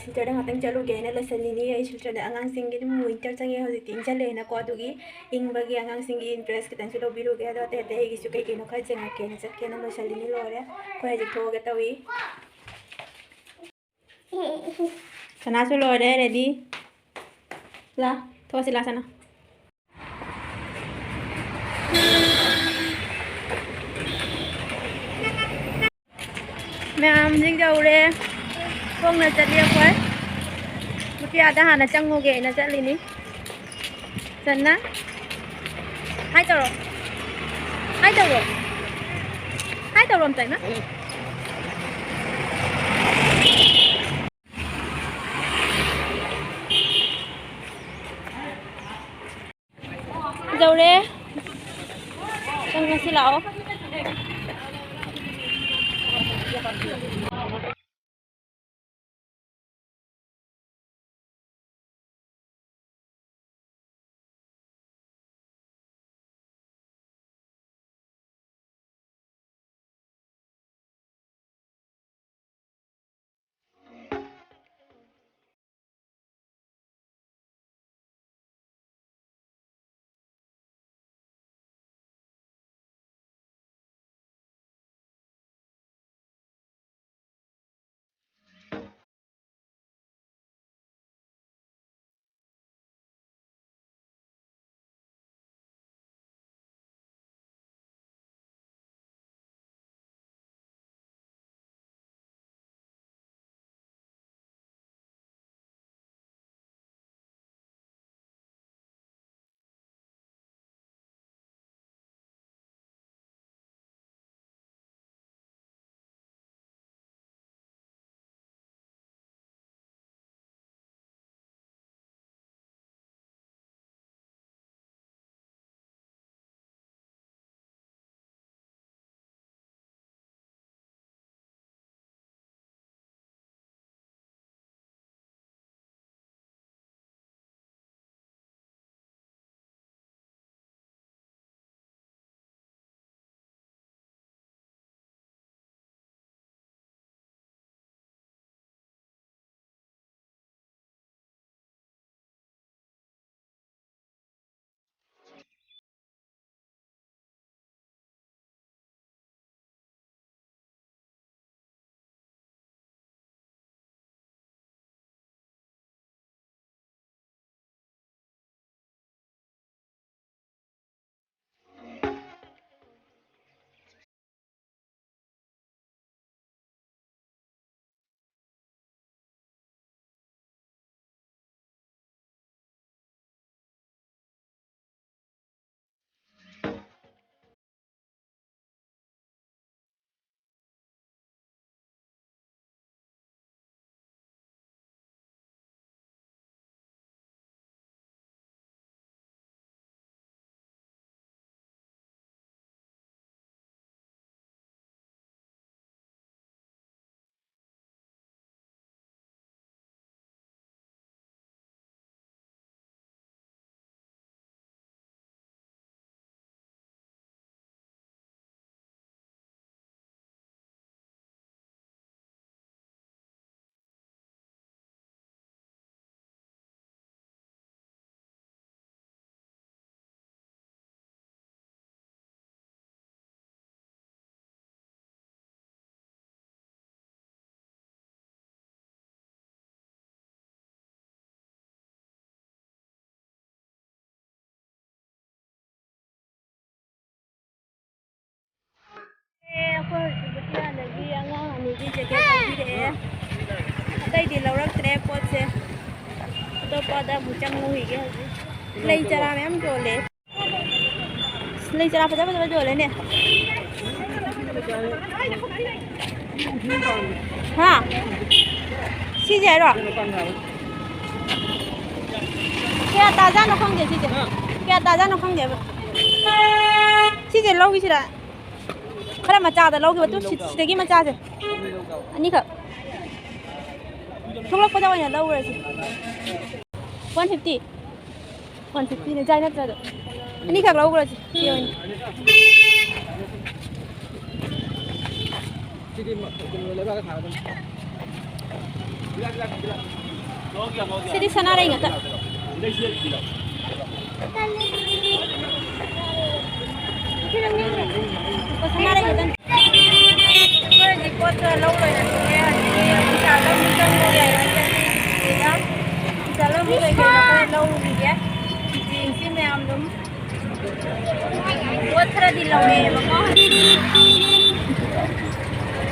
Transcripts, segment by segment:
ꯁꯤꯜꯆꯔꯗ ꯉꯥꯛꯇꯪ ꯆꯠꯂꯨꯒꯦꯅ ꯂꯣꯏꯁꯤꯜꯂꯤꯅꯤ ꯑꯩ ꯁꯤꯜꯆꯔꯗ ꯑꯉꯥꯡꯁꯤꯡꯒꯤ ꯑꯗꯨꯝ ꯋꯤꯟꯇꯔ ꯆꯪꯉꯦ ꯍꯧꯖꯤꯛꯇꯤ ꯏꯪꯁꯜꯂꯦꯅꯀꯣ ꯑꯗꯨꯒꯤ ꯏꯪꯕꯒꯤ ꯑꯉꯥꯡꯁꯤꯡꯒꯤ ꯏꯟꯇꯔꯦꯁ ꯈꯤꯇꯪꯁꯨ ꯂꯧꯕꯤꯔꯨꯒꯦ ꯑꯗꯣ ꯑꯇꯩ ꯑꯇꯩ ꯑꯩꯒꯤꯁꯨ ꯀꯩ ꯀꯩꯅꯣ ꯈꯔ ꯆꯦꯡꯉꯛꯀꯦꯅ ꯆꯠꯀꯦꯅ ꯂꯣꯏꯁꯤꯜꯂꯤꯅꯤ ꯂꯣꯏꯔꯦ ꯑꯩꯈꯣꯏ ꯍꯧꯖꯤꯛ ꯊꯣꯛꯑꯒ ꯇꯧꯏ ꯁꯅꯥꯁꯨ ꯂꯣꯏꯔꯦ ꯔꯦꯗꯤ ला थोड़ा ला सना मैम जिंग जाऊरे फोंग न चलिए कोई मुझे आधा हाना चंगोगे न चलिनी चलना हाय तरो हाय तरो हाय तरो हम टाइम जाऊरे चंग से लाओ अतई लौरक्तरे पोसे अतोपद चंगुगे लई चरा मैम जोले लई चरा फजा फजा जोले ने हाँ सीजे रो क्या ताजा न खंगे सीजे क्या ताजा न खंगे सीजे लोगी सिरा खरा मचादा लोगी बतु सिदगी मचाजे अनि ख थोड़ा पता वाला लव रहे 150 150 ने जाए ना तो नहीं खा लव रहे ये वाली Sini sana rin ata. Sana rin ata. Rồi dịch quất lâu rồi là nghe trả lâu như trong ngôi này là gì đó. Trả lâu như vậy là lâu gì vậy? Gì xin mẹ ông đúng. Quất ra đi lâu này mà có.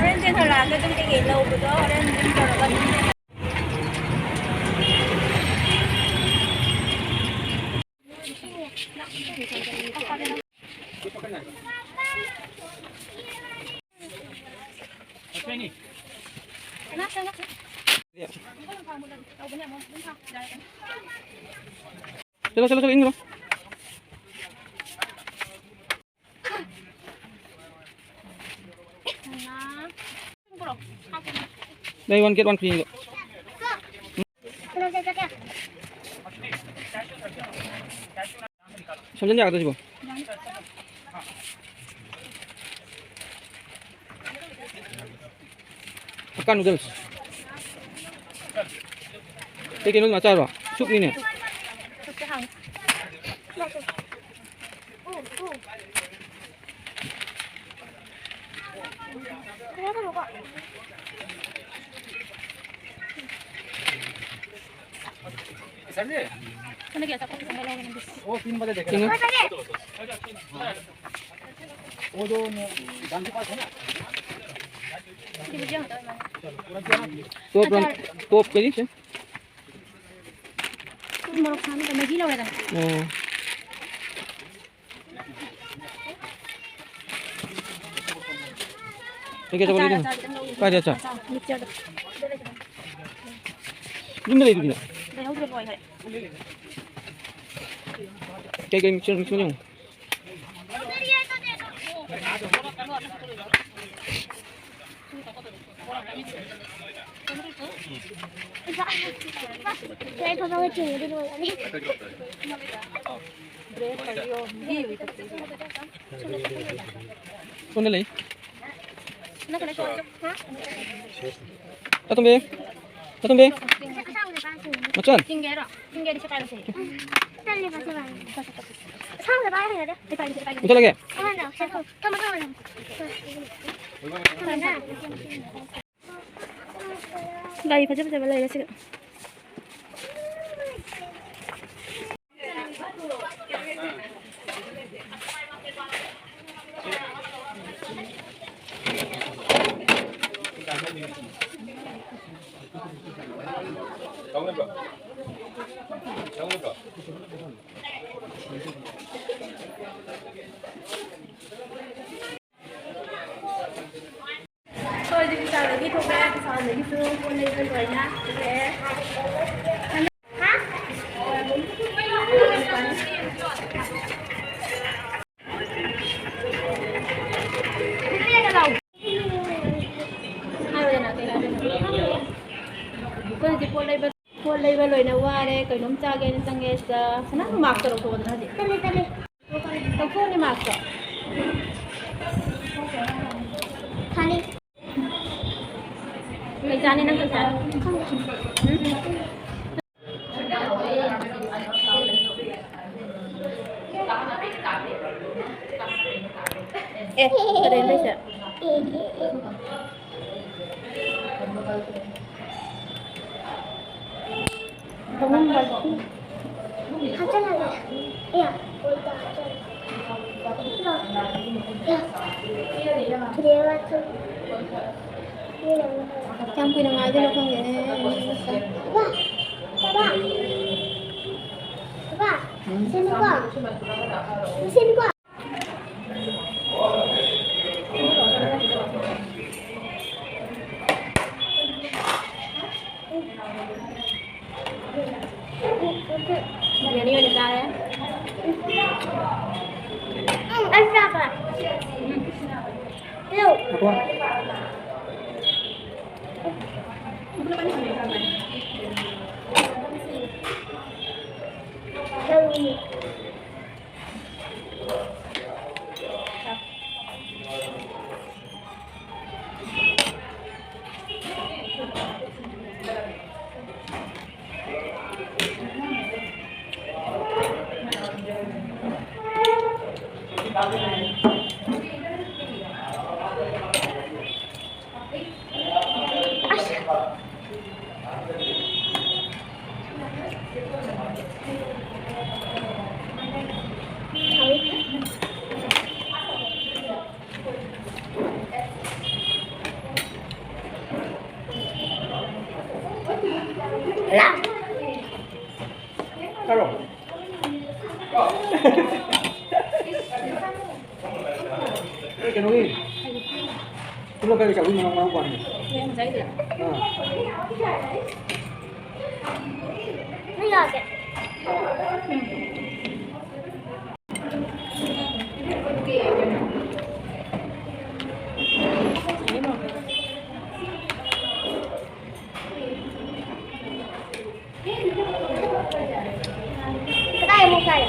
Nên trên thời là cái nghề lâu của đó nên cho nó gần. चलो इन करो đây one get one free kok समझन जाता जी वो पक्का noodles cái nút mà sao rồi chúc đi nè वो 3 बजे देखेगा वो जो गांव के पास है ना tốp cái gì chứ Một tháng có mấy kilo này rồi. cái cho con đi cái gì chả nhưng mà đây được Đây không được rồi hả? cái chưa chưa nhung Saya thằng nào chơi đi rồi anh. con lấy Nó cái này cho hả? tao tung bê 맞잖 징계를 시작하세요. 빨리 가자 봐. 처음에 봐야 돼. 빨리. 못하게 하나, 계속 잠깐만. Đây phải chấp vào đây sẽ. Thôi thì bây giờ để đi thuốc ra, sau để đi xương con lên rồi nhá. Hả? Con lấy về lời nào qua đây, cái nấm cha cái sang nghe sa, nó mặc rồi thôi đó gì. Tali. Tao phun đi mặc rồi. Tali. Cái cha này nó cái cha. Ê, cái đến đây sẽ. Không phải. 하잖아. 야. 그래가지고 Trong khi nào chứ nó không vậy. 봐봐. 무슨 거? Giờ đi ra đấy. Anh ra rồi. Đâu? Đâu? Karo. Cái nó đi. Chúng nó cái chậu đi ngon quá. Em thấy được. Bây giờ kìa. Cái tay một cái.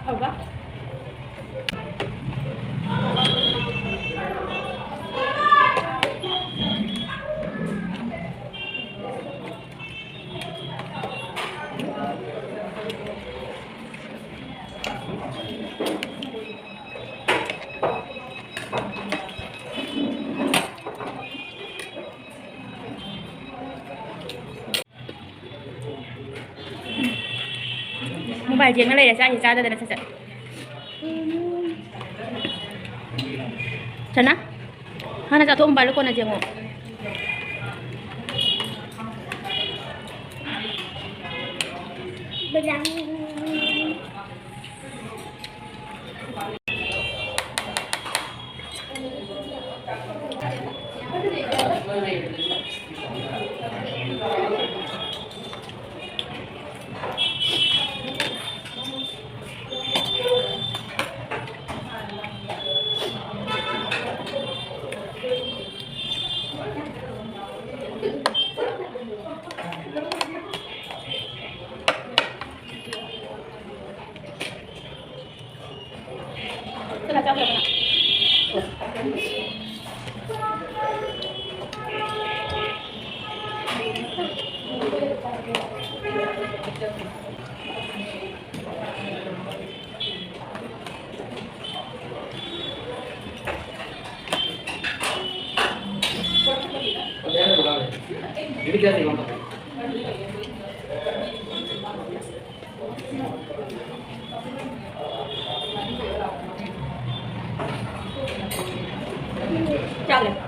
Apa? Mobile game này để sao thì sao đây là sao? Sana? Hana satu mobile ko na diyan mo. Biglang. Ito na chocolate na. Ini क्या सेवा Chocolate.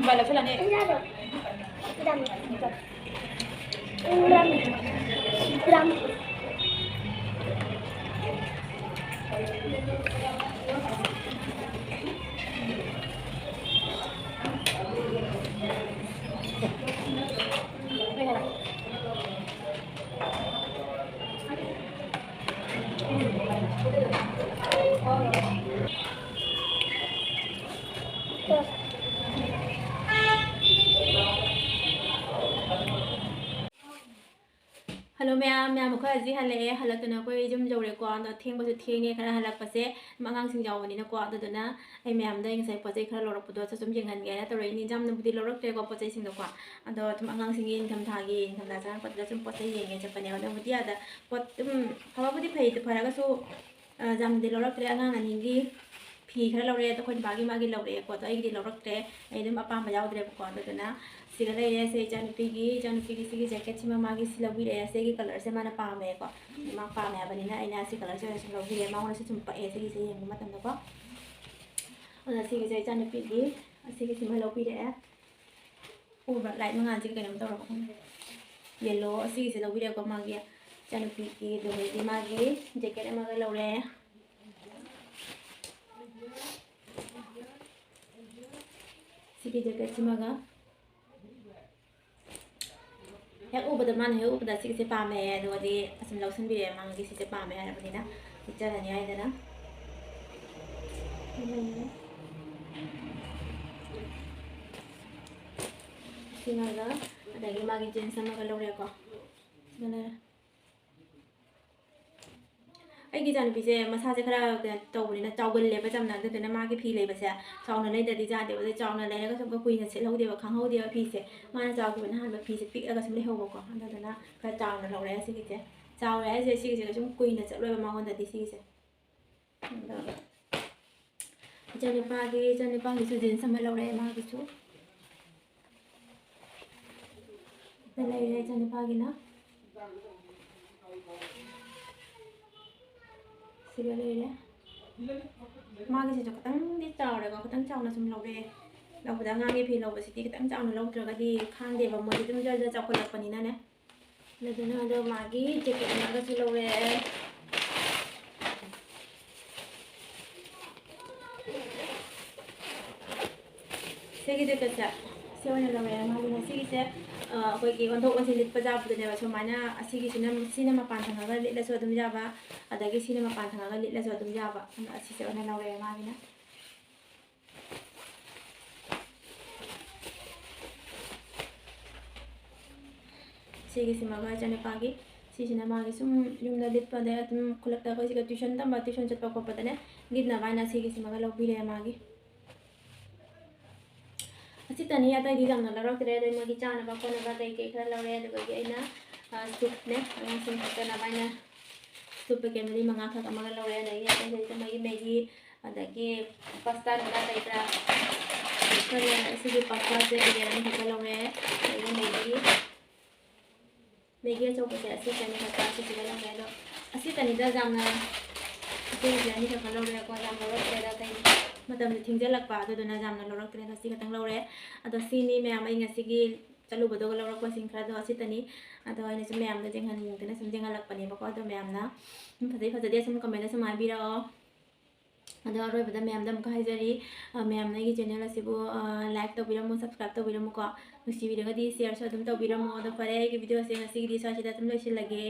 Bala sila ni. Ang lalo. Dami. Ang dami. Dami. Hello ma'am ko aji hale halatuna ko jum jore ko na theng ba theng nge khara halak pa se mangang sing jaw ni na ko aduna ai ma'am da ngai sai pa sai khara lorok pu sa sum jeng han ge na to re ni jam na budi lorok te ko pa sai sing ko ado tum angang sing in tham tha gi tham da sa pa da sum pa sai yeng nge chapa ne na budi ada pot hawa budi phai te phara ga so jam de lorok te angang ani gi phi khara lore to khon bagi magi lore ko to ai gi lorok te ai dum apa ma jaw dre ko aduna सिगा ले से जानपी की सिगी jacket से मागी सिलबी ले से की colour से माना पामे को मा पामे बनिना आइना से कलर से सिलबी ले माउना से चुम पे से की से यंग मतम को ओना सिगी से जानपी की सिगी सिम लबी ले उबा लाइट मंगान से कनम तो रखो येलो सिगी से लबी ले को मागी जानपी की दो दी मागी जैकेट मागे लौरे सिगी जैकेट से मागा हेक उबद मान हेक उबद सिगी से पामे दुगदी असम लौसन बिरे मांगी सिसे पामे हारबनिना पिक्चर अनि आइदना lagi sinaga adagi magi jeans sama kalau dia kok sebenarnya ꯑꯩꯒꯤ ꯏꯆꯥꯅꯨꯄꯤꯁꯦ ꯃꯁꯥꯁꯦ ꯈꯔ ꯀꯩꯅꯣ ꯇꯧꯕꯅꯤꯅ ꯆꯥꯎꯒꯜꯂꯦꯕ ꯆꯝꯅ ꯑꯗꯨꯗꯨꯅ ꯃꯥꯒꯤ ꯐꯤ ꯂꯩꯕꯁꯦ ꯆꯥꯎꯅ ꯂꯩꯗ꯭ꯔꯗꯤ ꯌꯥꯗꯦꯕ ꯑꯗꯩ ꯆꯥꯎꯅ ꯂꯩꯔꯒ ꯁꯨꯝ ꯀꯨꯏꯅ ꯁꯦꯠꯍꯧꯗꯦꯕ ꯈꯪꯍꯧꯗꯦꯕ ꯐꯤꯁꯦ ꯃꯥꯅ ꯆꯥꯎꯈꯤꯕꯅ ꯍꯥꯟꯕ ꯐꯤꯁꯦ ꯄꯤꯛꯑꯒ ꯁꯨꯝ ꯂꯩꯍꯧꯕꯀꯣ ꯑꯗꯨꯗꯨꯅ ꯈꯔ ꯆꯥꯎꯅ ꯂꯧꯔꯛꯑꯦ ꯁꯤꯒꯤꯁꯦ ꯆꯥꯎꯔꯦ ꯍꯥꯏꯁꯦ ꯁꯤꯒꯤꯁꯦ ꯁꯨꯝ ꯀꯨꯏꯅ ꯆꯠꯂꯣꯏꯕ ꯃꯉꯣꯟꯗꯗꯤ ꯁꯤꯒꯤꯁꯦ ꯑꯗꯣ ꯏꯆꯥꯅꯨꯄꯥꯒꯤꯁꯨ ꯖꯤꯟꯁ ꯑꯃ ꯂꯧꯔꯛꯑꯦ ꯃꯥꯒꯤꯁꯨ ꯂꯩꯔꯦ ꯏꯆꯥꯅꯨꯄꯥꯒꯤꯅ siga lele magi se khitang di chaure ko khitang chauna sum lawre lawda ngangi phi lawba siti khitang chauna lawdraga di khangde ba moi dum jar jar chakolak pani na ne laduna do magi jacket na ga su lawre segi jacket sa se wana lawre magi na sigi se koi ki on thok on sin lit pa ja bu ne ba so mana asigi sinema pan thanga ga lit la so dum ja ba adagi sinema pan thanga ga lit la so dum ja ba asi se ona lawre magi na sigi simaga jane pagi sisina magi sum yumda lit pa da tum kulakta ko siga tuition tamba tuition chat pa ko patane gidna vaina sigi simaga lawbi le magi asi tani ya dai dijam na larok tre dai magi chana ba ko na ba dai ke khara lawre da gi aina soup ne ang sim ka na vaina soup ke mali manga kha kamaga lawre dai ya dai dai magi maggi adagi pasta na dai tra khara sigi pasta se ge ni ka lawre dai Megi chau ko se asi tani ka ta si la me do asi tani da jam na asi jani ka lo re ko jam lo re da tai matam ni thing jalak pa do na jam na lo rak tre da si ka tang lo re ado si ni me am inga sigi chalu bodo lo rak ko sing khra do asi tani ado ina se me am da jeng han mu tena sam jeng alak pani ba ko do me am na phadai phadai sam comment sam ai bi ra ado roi bada me am dam ka haijari me am na gi channel asibu like to biramu subscribe to biramu ko nusi video ga di share so dum to biramu ado pare gi video se ngasi gi sa sida tum lo lage